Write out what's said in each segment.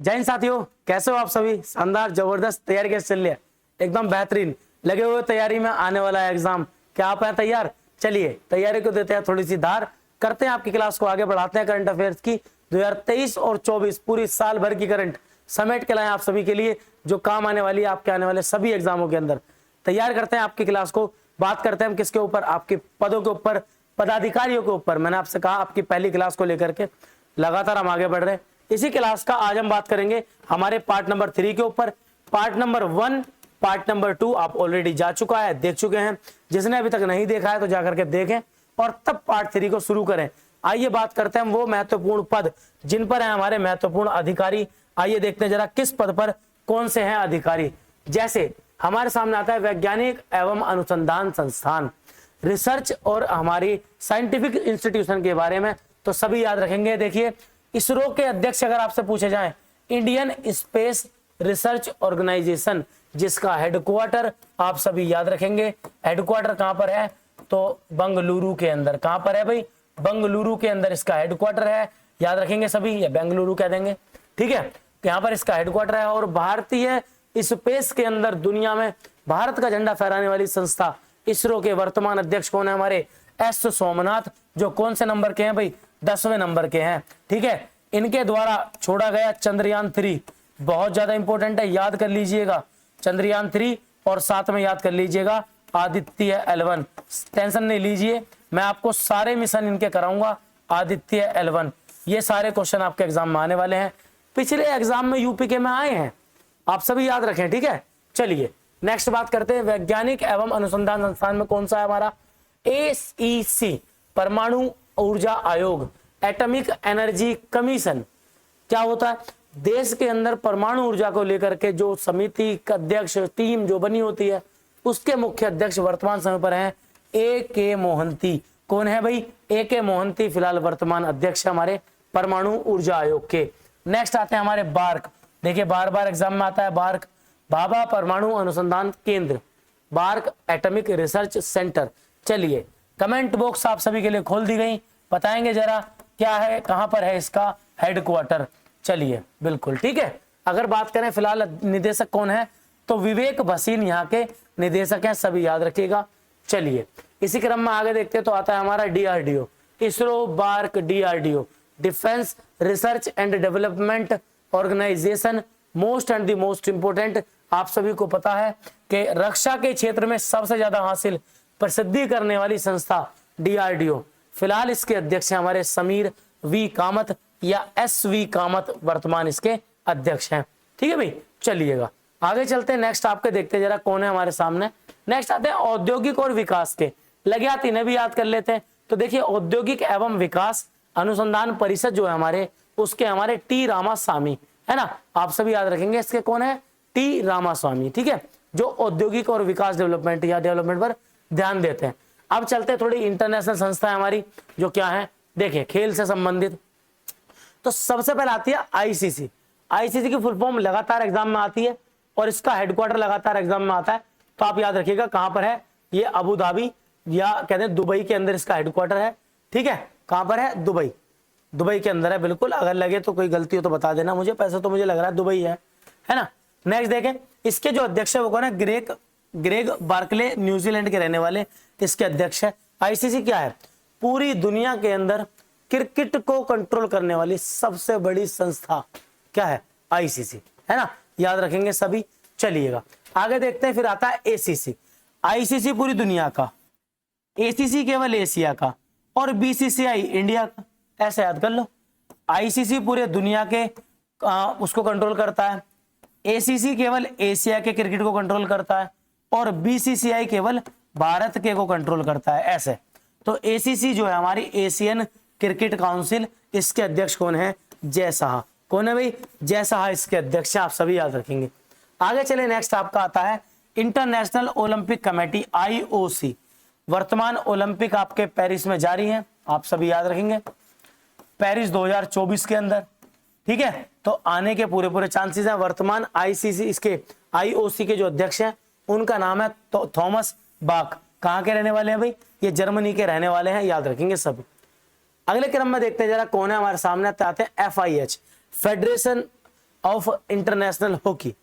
जय हिंद साथियों, कैसे हो आप सभी। शानदार जबरदस्त तैयारी कैसे चल रही है? एकदम बेहतरीन लगे हुए तैयारी में। आने वाला है एग्जाम, क्या आप हैं तैयार? चलिए तैयारी को देते हैं थोड़ी सी धार, करते हैं आपकी क्लास को आगे बढ़ाते हैं। करंट अफेयर्स की 2023 और 24 पूरी साल भर की करंट समेट के लाए आप सभी के लिए, जो काम आने वाली है आपके आने वाले सभी एग्जामों के अंदर। तैयार करते हैं आपकी क्लास को। बात करते हैं हम किसके ऊपर? आपके पदों के ऊपर, पदाधिकारियों के ऊपर। मैंने आपसे कहा आपकी पहली क्लास को लेकर के लगातार हम आगे बढ़ रहे हैं। इसी क्लास का आज हम बात करेंगे हमारे पार्ट नंबर 3 के ऊपर। पार्ट नंबर 1, पार्ट नंबर 2 आप ऑलरेडी जा चुका है, देख चुके हैं। जिसने अभी तक नहीं देखा है तो जाकर के देखें और तब पार्ट 3 को शुरू करें। आइए बात करते हैं वो महत्वपूर्ण पद जिन पर है हमारे महत्वपूर्ण अधिकारी। आइए देखते हैं जरा किस पद पर कौन से हैं अधिकारी। जैसे हमारे सामने आता है वैज्ञानिक एवं अनुसंधान संस्थान, रिसर्च और हमारी साइंटिफिक इंस्टीट्यूशन के बारे में तो सभी याद रखेंगे। देखिए इसरो के अध्यक्ष अगर आपसे पूछे जाएं, इंडियन स्पेस रिसर्च ऑर्गेनाइजेशन, जिसका हेडक्वार्टर आप सभी याद रखेंगे। हेडक्वार्टर कहां पर है? तो बंगलुरु के अंदर। कहां पर है भाई? बंगलुरु के अंदर इसका हेडक्वार्टर है। याद रखेंगे सभी, या बेंगलुरु कह देंगे, ठीक है। यहाँ पर इसका हेडक्वार्टर है। और भारतीय स्पेस के अंदर दुनिया में भारत का झंडा फहराने वाली संस्था इसरो के वर्तमान अध्यक्ष कौन है? हमारे एस सोमनाथ, जो कौन से नंबर के हैं भाई? 10वें नंबर के हैं, ठीक है। इनके द्वारा छोड़ा गया चंद्रयान 3 बहुत ज्यादा इंपॉर्टेंट है, याद कर लीजिएगा। चंद्रयान 3 और साथ में याद कर लीजिएगा आदित्य L1। टेंशन नहीं लीजिए, मैं आपको सारे मिशन इनके कराऊंगा। आदित्य L1, ये सारे क्वेश्चन आपके एग्जाम में आने वाले हैं। पिछले एग्जाम में यूपी के में आए हैं, आप सभी याद रखें, ठीक है। चलिए नेक्स्ट बात करते हैं। वैज्ञानिक एवं अनुसंधान संस्थान में कौन सा है हमारा? AEC, परमाणु ऊर्जा आयोग, एटॉमिक एनर्जी कमीशन। क्या होता है? देश के अंदर परमाणु ऊर्जा को लेकर के जो समिति का अध्यक्ष टीम जो बनी होती है, उसके मुख्य अध्यक्ष वर्तमान समय पर हैं AK मोहंती। कौन है भाई? AK मोहंती फिलहाल वर्तमान अध्यक्ष हमारे परमाणु ऊर्जा आयोग के। नेक्स्ट आते हैं हमारे बार्क। देखिए बार बार एग्जाम में आता है बार्क, भाभा परमाणु अनुसंधान केंद्र, बार्क एटॉमिक रिसर्च सेंटर। चलिए कमेंट बॉक्स आप सभी के लिए खोल दी गई, बताएंगे जरा क्या है, कहां पर है इसका हेडक्वार्टर। चलिए बिल्कुल ठीक है। अगर बात करें फिलहाल निदेशक कौन है, तो विवेक भसीन यहाँ के निदेशक हैं, सभी याद रखिएगा। चलिए इसी क्रम में आगे देखते हैं तो आता है हमारा DRDO, ISRO, BARC, DRDO, defence research and development organisation. Most and the most important, आप सभी को पता है कि रक्षा के क्षेत्र में सबसे ज्यादा हासिल प्रसिद्धि करने वाली संस्था DRDO। फिलहाल इसके अध्यक्ष हैं हमारे समीर V कामत या SV कामत, वर्तमान इसके अध्यक्ष हैं, ठीक है भाई। चलिएगा आगे चलते हैं। नेक्स्ट आपके देखते हैं जरा कौन है हमारे सामने। नेक्स्ट आते हैं औद्योगिक और विकास के। लगे इन्हें भी याद कर लेते हैं। तो देखिए औद्योगिक एवं विकास अनुसंधान परिषद जो है हमारे, उसके हमारे T रामास्वामी है ना, आप सभी याद रखेंगे। इसके कौन है? T रामास्वामी, ठीक है, जो औद्योगिक और विकास डेवलपमेंट या डेवलपमेंट पर ध्यान देते हैं। अब चलते हैं थोड़ी इंटरनेशनल संस्था है हमारी, जो क्या है देखिए खेल से संबंधित। तो सबसे पहले आती है ICC। ICC की फुल फॉर्म लगातार एग्जाम में आती है और इसका हेडक्वार्टर लगातार एग्जाम में आता है। तो आप याद रखिएगा कहां पर है ये? अबू धाबी या कहते हैं दुबई के अंदर इसका हेडक्वार्टर है, ठीक है। कहां पर है? दुबई, दुबई के अंदर है बिल्कुल। अगर लगे तो कोई गलती हो तो बता देना मुझे, पैसे तो मुझे लग रहा है दुबई है ना। नेक्स्ट देखें, इसके जो अध्यक्ष है वो कौन है? ग्रेग बार्कले, न्यूजीलैंड के रहने वाले इसके अध्यक्ष है। ICC क्या है? पूरी दुनिया के अंदर क्रिकेट को कंट्रोल करने वाली सबसे बड़ी संस्था क्या है? ICC है ना, याद रखेंगे सभी। चलिएगा आगे देखते हैं। फिर आता है ACC। ICC पूरी दुनिया का, ACC केवल एशिया का और BCCI इंडिया का, ऐसे याद कर लो। ICC पूरे दुनिया के उसको कंट्रोल करता है, ACC केवल एशिया के क्रिकेट को कंट्रोल करता है और BCCI केवल भारत के को कंट्रोल करता है, ऐसे। तो ACC जो है हमारी एशियन क्रिकेट काउंसिल, इसके अध्यक्ष कौन है? जय शाह। कौन है भाई? जय शाह इसके अध्यक्ष, आप सभी याद रखेंगे। आगे चले, नेक्स्ट आपका आता है इंटरनेशनल ओलंपिक कमेटी IOC। वर्तमान ओलंपिक आपके पेरिस में जारी है, आप सभी याद रखेंगे, पेरिस 2024 के अंदर, ठीक है। तो आने के पूरे पूरे चांसेस हैं। वर्तमान इसके IOC के जो अध्यक्ष हैं उनका नाम है थॉमस बाक। कहां के रहने वाले हैं भाई? ये जर्मनी के रहने वाले हैं, याद रखेंगे सभी। अगले क्रम में देखते हैं जरा कौन है हमारे सामने। आते हैं FIH, federation of international hockey.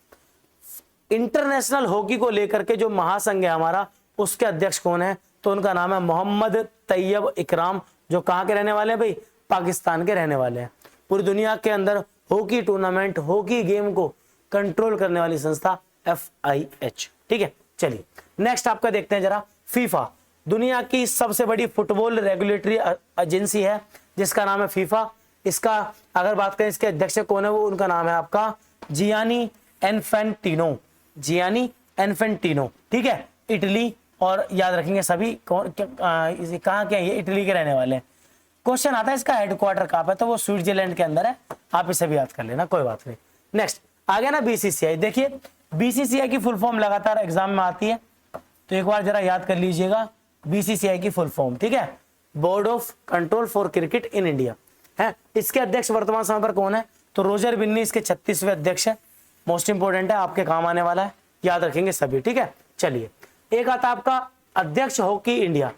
International hockey को लेकर के जो महासंघ है हमारा, उसके अध्यक्ष कौन है? तो उनका नाम है मोहम्मद तैयब इकराम, जो कहाँ के रहने वाले हैं भाई? पाकिस्तान के रहने वाले हैं। पूरी दुनिया के अंदर हॉकी टूर्नामेंट, हॉकी गेम को कंट्रोल करने वाली संस्था FIH। ठीक है, चलिए नेक्स्ट आपका देखते हैं जरा। फीफा दुनिया की सबसे बड़ी फुटबॉल रेगुलेटरी एजेंसी है, जिसका नाम है फीफा। इसका अगर बात करें, इसके अध्यक्ष कौन है? वो उनका नाम है आपका जियानी इन्फेंटिनो। जियानी इन्फेंटिनो, ठीक है, इटली। और याद रखेंगे सभी कौन कहाँ के हैं ये? इटली के रहने वाले हैं। क्वेश्चन आता है इसका हेडक्वार्टर कहाँ पे? तो वो स्विट्जरलैंड के अंदर है, आप इसे भी याद कर लेना, कोई बात नहीं। नेक्स्ट आ गया ना BCCI। देखिए BCCI की फुल फॉर्म लगातार एग्जाम में आती है, तो एक बार जरा याद कर लीजिएगा BCCI की फुल फॉर्म, ठीक है, board of control for cricket in India है। इसके अध्यक्ष वर्तमान समय पर कौन है? तो रोजर बिन्नी इसके 36वें अध्यक्ष है। मोस्ट इंपोर्टेंट है, आपके काम आने वाला है, याद रखेंगे सभी, ठीक है। चलिए एक आता आपका अध्यक्ष हॉकी इंडिया।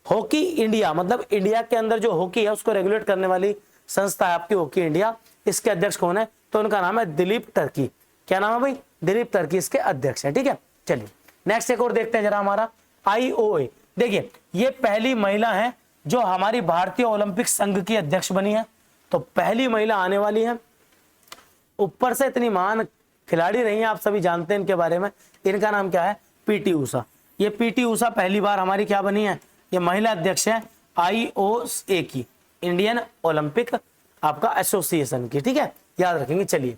हॉकी इंडिया मतलब इंडिया के अंदर जो हॉकी है उसको रेगुलेट करने वाली संस्था है आपकी हॉकी इंडिया। इसके अध्यक्ष कौन है? तो उनका नाम है दिलीप टर्की। क्या नाम है भाई? दिलीप टर्की इसके अध्यक्ष है, ठीक है। चलिए नेक्स्ट एक और देखते हैं जरा हमारा IOA। देखिए ये पहली महिला है जो हमारी भारतीय ओलंपिक संघ की अध्यक्ष बनी है, तो पहली महिला आने वाली है। ऊपर से इतनी महान खिलाड़ी रही हैं, आप सभी जानते हैं इनके बारे में। इनका नाम क्या है? PT ऊषा। ये PT ऊषा पहली बार हमारी क्या बनी है? ये महिला अध्यक्ष है IOA की, इंडियन ओलंपिक आपका एसोसिएशन की, ठीक है, याद रखेंगे। चलिए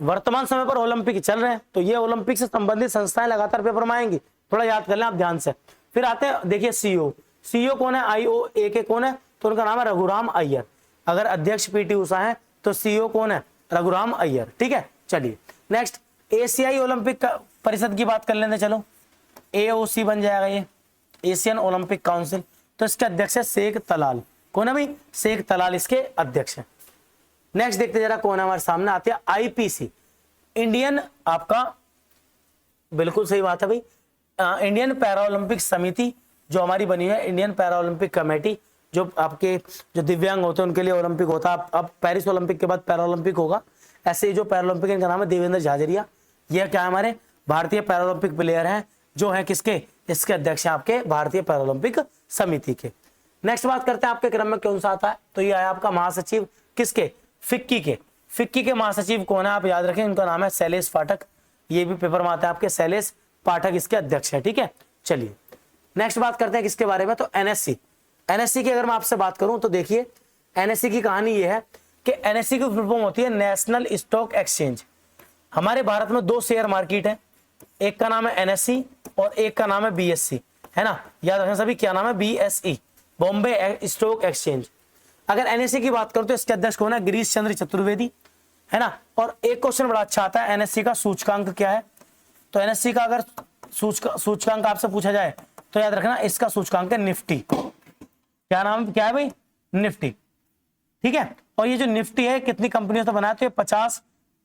वर्तमान समय पर ओलंपिक चल रहे हैं, तो ये ओलंपिक से संबंधित संस्थाएं लगातार पेपर में आएंगी, थोड़ा याद कर लें आप ध्यान से। फिर आते हैं, देखिए CEO कौन है? IOA के कौन है? तो उनका नाम है रघुराम अय्यर। अगर अध्यक्ष PT ऊषा है तो CEO कौन है? रघुराम अय्यर, ठीक है। चलिए नेक्स्ट एशियाई ओलंपिक परिषद की बात कर लेते, चलो AOC बन जाएगा ये, एशियन ओलंपिक काउंसिल। तो इसके अध्यक्ष है शेख तलाल। कौन है भाई? शेख तलाल इसके अध्यक्ष है। नेक्स्ट देखते जरा कौन है हमारे सामने आते हैं IPC, इंडियन आपका, बिल्कुल सही बात है भाई, इंडियन पैरा ओलंपिक समिति जो हमारी बनी है, इंडियन पैरा ओलंपिक कमेटी, जो आपके जो दिव्यांग होते हैं उनके लिए ओलंपिक होता है। अब पेरिस ओलंपिक के बाद पैरा ओलंपिक होगा, ऐसे ही जो पैरा ओलंपिक, इनका नाम है देवेंद्र झाझरिया। यह क्या हमारे भारतीय पैरा ओलंपिक प्लेयर हैं, जो है किसके? इसके अध्यक्ष हैं आपके भारतीय पैरा ओलंपिक समिति के। नेक्स्ट बात करते हैं आपके क्रम में कौन सा आता है? तो ये आया आपका महासचिव किसके? फिक्की के। फिक्की के महासचिव कौन है? आप याद रखें, उनका नाम है शैलेश पाठक। ये भी पेपर में आता है आपके, शैलेश पाठक इसके अध्यक्ष है, ठीक है। चलिए नेक्स्ट बात करते हैं किसके बारे में? तो NSE की अगर मैं आपसे बात करूं तो देखिए NSE की कहानी ये है कि NSE की फुल फॉर्म होती है नेशनल स्टॉक एक्सचेंज। हमारे भारत में 2 शेयर मार्केट है, एक का नाम है NSE और एक का नाम है BSE, है ना, याद रखें सभी। क्या नाम है? BSE, Bombay stock exchange. अगर NSE की बात करूं तो इसके अध्यक्ष कौन है? गिरीश चंद्र चतुर्वेदी, है ना। और एक क्वेश्चन बड़ा अच्छा आता है, NSE का सूचकांक क्या है? तो NSE का अगर सूचकांक आपसे पूछा जाए तो याद रखना इसका सूचकांक है निफ्टी। क्या नाम क्या है भाई? निफ्टी, ठीक है। और ये जो निफ्टी है कितनी कंपनियों से बनाया? तो ये 50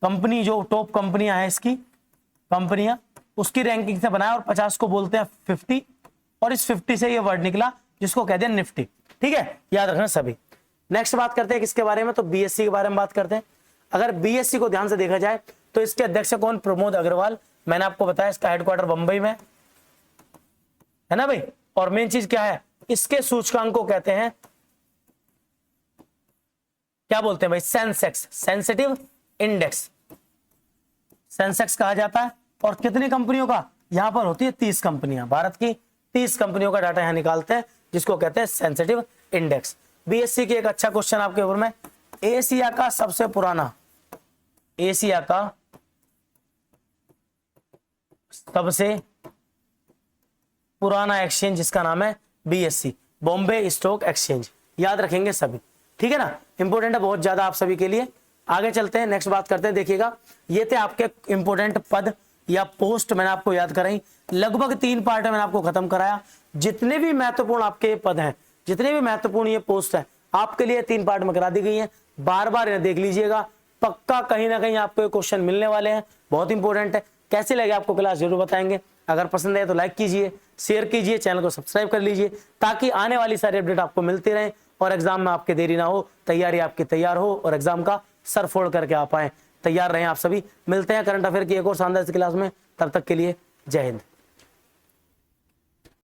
कंपनी जो टॉप कंपनियां हैं, इसकी कंपनियां, उसकी रैंकिंग से बनाया, और 50 को बोलते हैं 50, और इस 50 से ये वर्ड निकला जिसको कहते हैं निफ्टी, ठीक है, याद रखना सभी। नेक्स्ट बात करते हैं किसके बारे में? तो BSE के बारे में बात करते हैं। अगर BSE को ध्यान से देखा जाए तो इसके अध्यक्ष कौन? प्रमोद अग्रवाल। मैंने आपको बताया इसका हेडक्वार्टर बंबई में है ना भाई। और मेन चीज क्या है? इसके सूचकांक को कहते हैं, क्या बोलते हैं भाई? सेंसेक्स, सेंसिटिव इंडेक्स, सेंसेक्स कहा जाता है। और कितनी कंपनियों का? यहां पर होती है 30 कंपनियां, भारत की 30 कंपनियों का डाटा यहां निकालते हैं, जिसको कहते हैं सेंसिटिव इंडेक्स। BSE की एक अच्छा क्वेश्चन आपके ऊपर में, एशिया का सबसे पुराना, एशिया का सबसे पुराना एक्सचेंज जिसका नाम है BSE, बॉम्बे स्टॉक एक्सचेंज, याद रखेंगे सभी, ठीक है ना। इंपोर्टेंट है बहुत ज्यादा आप सभी के लिए। आगे चलते हैं, नेक्स्ट बात करते हैं। देखिएगा ये थे आपके इंपोर्टेंट पद या पोस्ट, मैंने आपको याद कराई। लगभग 3 पार्ट में मैंने आपको खत्म कराया। जितने भी महत्वपूर्ण आपके पद हैं, जितने भी महत्वपूर्ण ये पोस्ट है, आपके लिए 3 पार्ट में करा दी गई है। बार बार इन्हें देख लीजिएगा, पक्का कहीं ना कहीं आपको क्वेश्चन मिलने वाले हैं, बहुत इंपॉर्टेंट है। कैसे लगे आपको क्लास जरूर बताएंगे। अगर पसंद है तो लाइक कीजिए, शेयर कीजिए, चैनल को सब्सक्राइब कर लीजिए, ताकि आने वाली सारी अपडेट आपको मिलती रहे और एग्जाम में आपके देरी ना हो, तैयारी आपकी तैयार हो और एग्जाम का सर फोड़ करके आ पाए। तैयार रहें आप सभी। मिलते हैं करंट अफेयर की एक और शानदार क्लास में, तब तक के लिए जय हिंद।